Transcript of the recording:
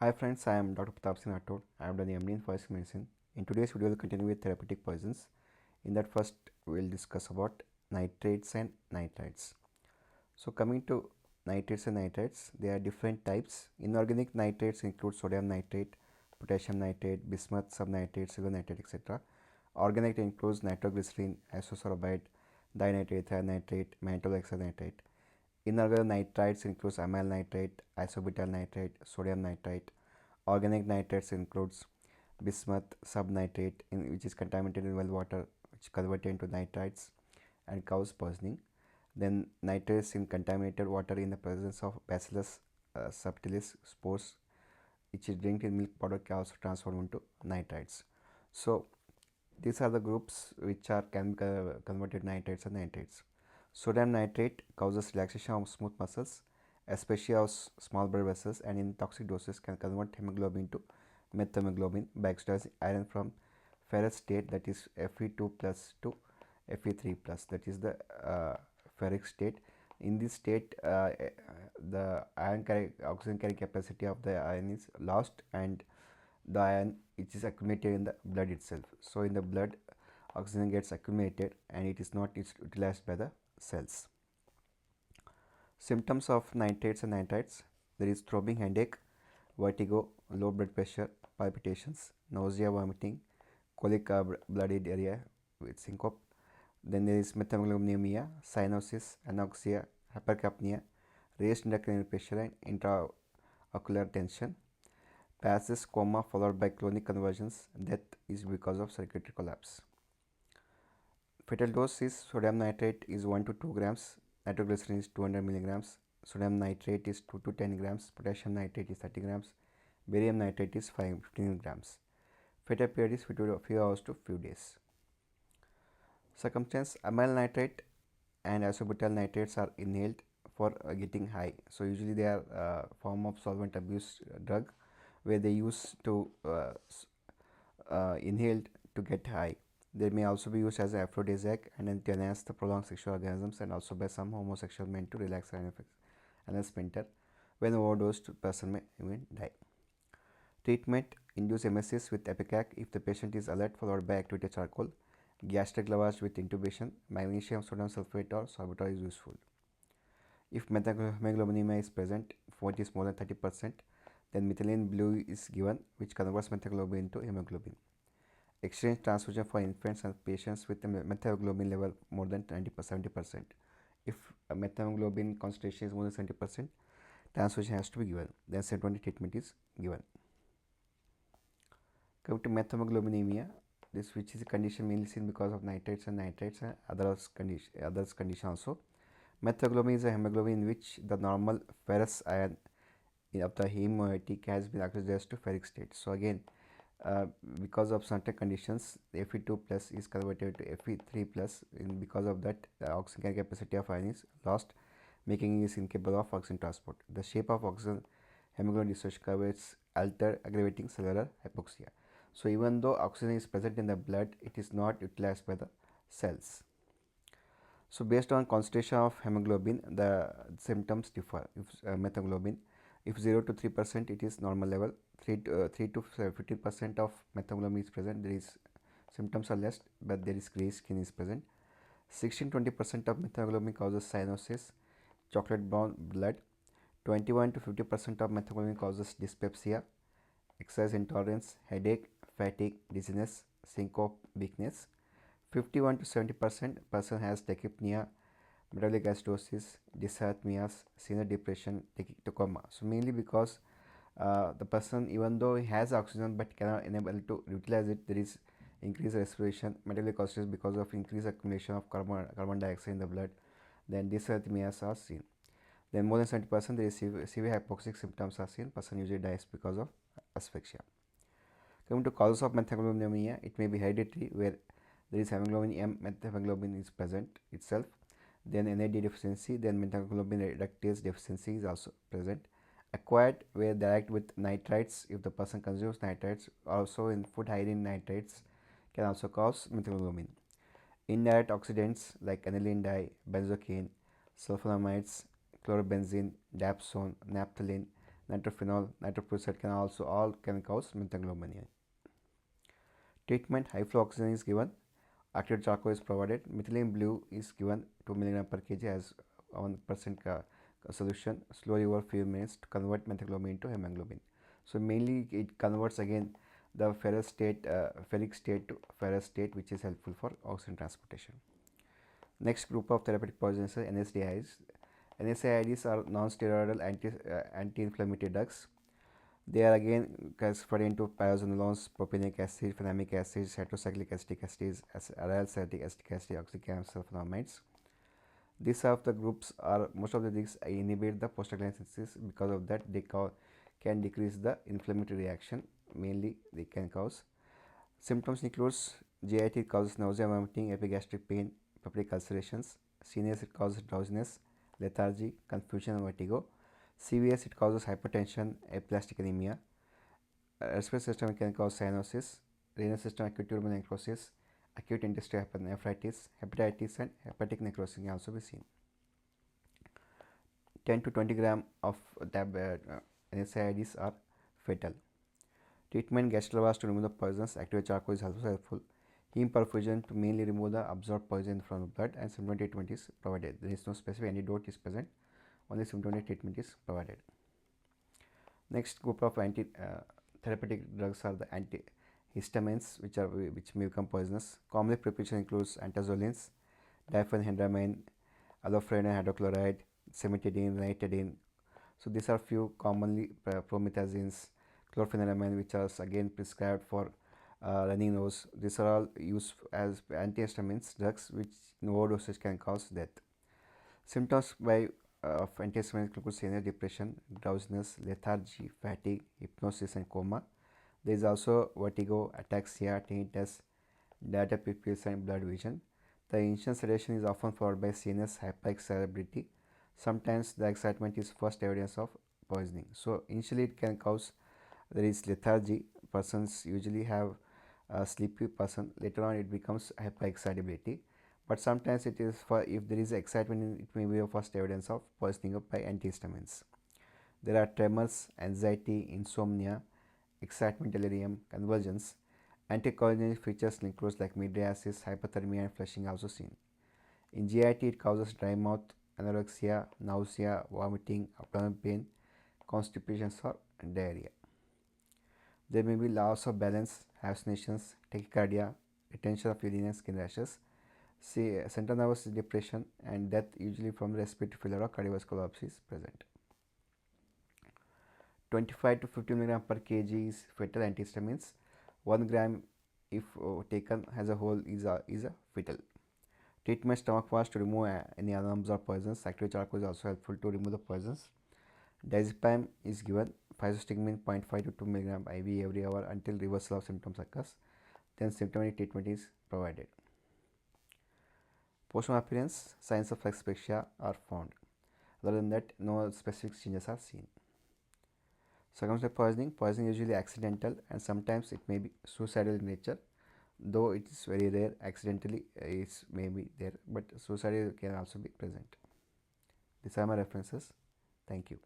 Hi friends, I am Dr. Pratap Singh Rathod. I have done the MD in Forensic Medicine. In today's video, we'll continue with therapeutic poisons. In that first, we'll discuss about nitrates and nitrites. So coming to nitrates and nitrites, there are different types. Inorganic nitrates include sodium nitrate, potassium nitrate, bismuth, subnitrate, silver nitrate, etc. Organic includes nitroglycerin, isosorbide, dinitrate, ethyl nitrate, mannitol hexanitrate. Inorganic nitrites includes amyl nitrate, isobutyl nitrate, sodium nitrite. Organic nitrates includes bismuth subnitrate, which is contaminated in well water, which converted into nitrites and cause poisoning. Then nitrates in contaminated water in the presence of Bacillus subtilis spores, which is drinked in milk powder, can also transform into nitrites. So these are the groups which are can be converted nitrates and nitrates. Sodium nitrate causes relaxation of smooth muscles, especially of small blood vessels, and in toxic doses can convert hemoglobin to methemoglobin by extracting iron from ferrous state, that is Fe2 plus to Fe3 plus, that is the ferric state. In this state, the oxygen carrying capacity of the iron is lost, and the iron which is accumulated in the blood itself. So in the blood, oxygen gets accumulated and it is not utilized by the cells. Symptoms of nitrates and nitrites: there is throbbing headache, vertigo, low blood pressure, palpitations, nausea, vomiting, colic bloody diarrhea with syncope. Then there is methemoglobinemia, cyanosis, anoxia, hypercapnia, raised intracranial pressure and intraocular tension. Passes coma followed by clonic conversions. Death is because of circulatory collapse. Fetal dose is sodium nitrate is 1 to 2 grams, nitroglycerin is 200 milligrams, sodium nitrate is 2 to 10 grams, potassium nitrate is 30 grams, barium nitrate is 15 grams. Fetal period is few hours to few days. Circumstance: amyl nitrate and isobutyl nitrates are inhaled for getting high. So usually they are form of solvent abuse drug where they use to inhaled to get high. They may also be used as an aphrodisiac and then to enhance the prolonged sexual orgasms, and also by some homosexual men to relax anal sphincter. When overdosed, person may even die. Treatment: induce emesis with epicac if the patient is alert, followed by activated charcoal. Gastric lavage with intubation. Magnesium sodium sulfate or sorbitol is useful. If methemoglobinemia is present, if it is more than 30%, then methylene blue is given, which converts methemoglobin into hemoglobin. Exchange transfusion for infants and patients with a methemoglobin level more than 70%. If a methemoglobin concentration is more than 70%, transfusion has to be given. Then 720 treatment is given. Come to methemoglobinemia, this which is a condition mainly seen because of nitrates and others condition also. Methemoglobin is a hemoglobin in which the normal ferrous ion of the heme moiety has been oxidized to ferric state. So again, because of certain conditions, Fe2 plus is converted to Fe3 plus. Because of that, the oxygen carrying capacity of iron is lost, making it incapable of oxygen transport. The shape of oxygen hemoglobin dissociation curve is altered, aggravating cellular hypoxia. So even though oxygen is present in the blood, it is not utilized by the cells. So based on concentration of hemoglobin, the symptoms differ. If methemoglobin, if 0 to 3%, it is normal level. 3 to 15% of methemoglobin is present, there is symptoms are less, but there is gray skin is present. 16-20% of methemoglobin causes cyanosis, chocolate brown blood. 21 to 50% of methemoglobin causes dyspepsia, exercise intolerance, headache, fatigue, dizziness, syncope, weakness. 51 to 70% person has tachypnea, metabolic acidosis, dysarrhythmias, severe depression, taking to coma. So mainly because the person, even though he has oxygen but cannot enable to utilize it, there is increased respiration, metabolic acidosis because of increased accumulation of carbon dioxide in the blood. Then dysarrhythmias are seen. Then more than 70% there is severe hypoxic symptoms are seen. Person usually dies because of asphyxia. Coming to causes of methemoglobinemia, it may be hereditary where there is hemoglobin M, methemoglobin is present itself. Then NAD deficiency, then methemoglobin reductase deficiency is also present. Acquired where they act with nitrites, if the person consumes nitrites, also in food high in nitrates can also cause methemoglobin. Indirect oxidants like aniline dye, benzocaine, sulfonamides, chlorobenzene, dapsone, naphthalene, nitrophenol, nitroprusside can also all can cause methylglobin. Treatment: high flow oxygen is given, activated charcoal is provided, methylene blue is given 2 mg per kg as 1% solution slowly over few minutes to convert methylglobin into hemoglobin. So mainly it converts again the ferrous state, ferric state to ferrous state, which is helpful for oxygen transportation. Next group of therapeutic poisons is NSAIDs. NSAIDs are non-steroidal anti-inflammatory drugs. They are again classified into piozonolones, propenic acid, phenamic acid, tetracyclic acetic acid, aryl acetic acetic acid, oxycam, sulfonamides. These of the groups are most of the these inhibit the prostaglandin synthesis. Because of that, they can decrease the inflammatory reaction. Mainly, they can cause symptoms includes GIT causes nausea, vomiting, epigastric pain, peptic ulcerations. CNS it causes drowsiness, lethargy, confusion, and vertigo. CVS it causes hypertension, aplastic anemia. Respiratory system can cause cyanosis, renal system acute tubular necrosis, acute intestinal nephritis, hepatitis, and hepatic necrosis can also be seen. 10 to 20 gram of NSAIDs are fatal. Treatment: gastric to remove the poisons. Activated charcoal is also helpful. Heme perfusion to mainly remove the absorbed poison from the blood, and symptomatic treatment is provided. There is no specific antidote is present. Only symptomatic treatment is provided. Next group of therapeutic drugs are the antihistamines, which may become poisonous. Commonly preparation includes antazolines, diphenhydramine, allopurinol hydrochloride, cimetidine, ranitidine. So these are few commonly promethazines, chlorpheniramine, which are again prescribed for running nose. These are all used as antihistamines drugs, which in overdosage can cause death. Symptoms of antihistamines include CNS depression, drowsiness, lethargy, fatigue, hypnosis, and coma. There is also vertigo, ataxia, tinnitus, dilated pupils, and blurred vision. The initial sedation is often followed by CNS hyperexcitability. Sometimes the excitement is first evidence of poisoning. So initially it can cause there is lethargy. Persons usually have a sleepy person. Later on it becomes hyperexcitability. But sometimes it is for if there is excitement, it may be a first evidence of poisoning by antihistamines. There are tremors, anxiety, insomnia, excitement, delirium, convulsions. Anticholinergic features include like mydriasis, hypothermia, and flushing also seen. In GIT, it causes dry mouth, anorexia, nausea, vomiting, abdominal pain, constipation, or diarrhea. There may be loss of balance, hallucinations, tachycardia, retention of urine, and skin rashes. Central nervous depression and death usually from respiratory failure or cardiovascular is present. 25 to 50 mg per kg is fatal antihistamines. 1 gram if taken as a whole is a fatal. Treatment: stomach wash to remove any unabsorbed poisons. Activated charcoal is also helpful to remove the poisons. Diazepam is given. Physostigmine 0.5 to 2 mg IV every hour until reversal of symptoms occurs. Then symptomatic treatment is provided. Postmortem appearance: signs of asphyxia are found. Other than that, no specific changes are seen. Circumstantial poisoning: poisoning is usually accidental and sometimes it may be suicidal in nature. Though it is very rare, accidentally it may be there, but suicidal can also be present. These are my references. Thank you.